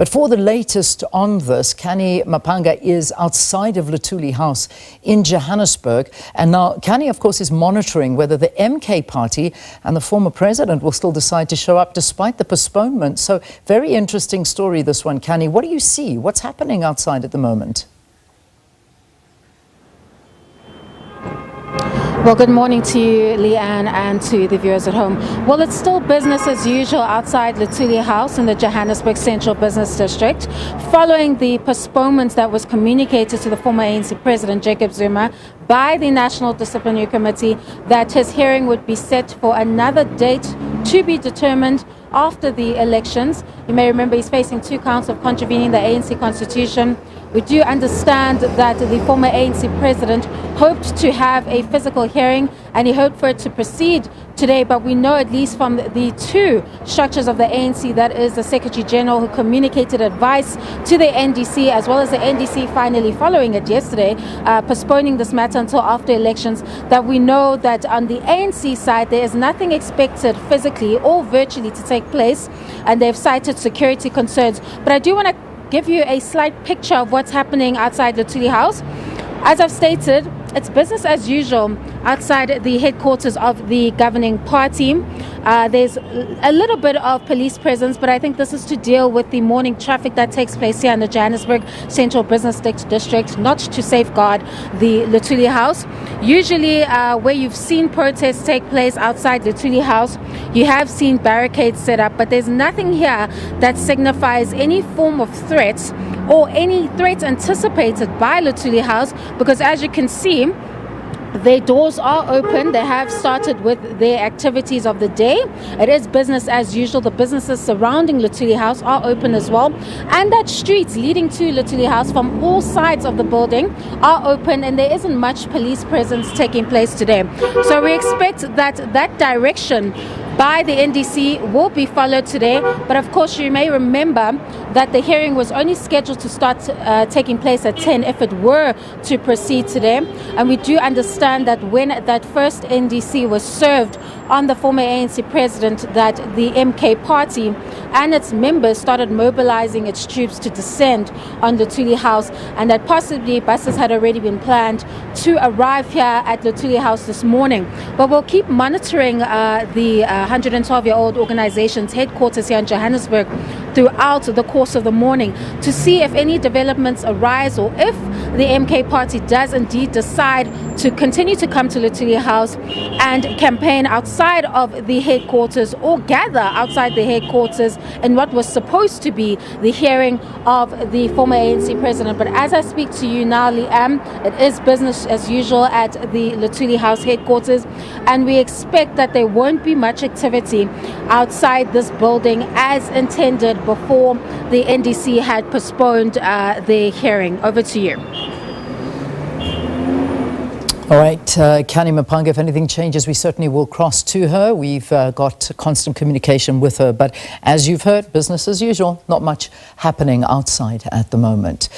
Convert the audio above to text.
But for the latest on this, Canny Mphanga is outside of Luthuli House in Johannesburg. And now Canny, of course, is monitoring whether the MK party and the former president will still decide to show up despite the postponement. So very interesting story, this one, Canny. What do you see? What's happening outside at the moment? Well, good morning to you, Leanne, and to the viewers at home. Well, it's still business as usual outside Luthuli House in the Johannesburg Central Business District, following the postponement that was communicated to the former ANC President Jacob Zuma by the National Disciplinary Committee that his hearing would be set for another date to be determined after the elections. You may remember he's facing 2 counts of contravening the ANC Constitution. We do understand that the former ANC president hoped to have a physical hearing and he hoped for it to proceed today, but we know, at least from the 2 structures of the ANC, that is the Secretary General who communicated advice to the NDC, as well as the NDC finally following it yesterday, postponing this matter until after elections, that we know that on the ANC side there is nothing expected physically or virtually to take place, and they've cited security concerns. But I do want to give you a slight picture of what's happening outside the Luthuli House. As I've stated, it's business as usual outside the headquarters of the governing party. There's a little bit of police presence, but I think this is to deal with the morning traffic that takes place here in the Johannesburg Central Business District, not to safeguard the Luthuli House. Usually where you've seen protests take place outside the Luthuli House, you have seen barricades set up, but there's nothing here that signifies any form of threats or any threats anticipated by Luthuli House, because as you can see, their doors are open. They have started with their activities of the day. It is business as usual. The businesses surrounding Luthuli House are open as well. And that streets leading to Luthuli House from all sides of the building are open, and there isn't much police presence taking place today. So we expect that that direction by the NDC will be followed today. But of course, you may remember that the hearing was only scheduled to start taking place at 10 if it were to proceed today. And we do understand that when that first NDC was served on the former ANC president, that the MK party and its members started mobilizing its troops to descend on the Luthuli House, and that possibly buses had already been planned to arrive here at Luthuli House this morning. But we'll keep monitoring the 112-year-old organization's headquarters here in Johannesburg throughout the course of the morning to see if any developments arise, or if the MK party does indeed decide to continue to come to Luthuli House and campaign outside of the headquarters, or gather outside the headquarters in what was supposed to be the hearing of the former ANC president. But as I speak to you now, Liam, it is business as usual at the Luthuli House headquarters, and we expect that there won't be much activity outside this building as intended before the NDC had postponed their hearing. Over to you. All right, Canny Mphanga, if anything changes, we certainly will cross to her. We've got constant communication with her. But as you've heard, business as usual, not much happening outside at the moment.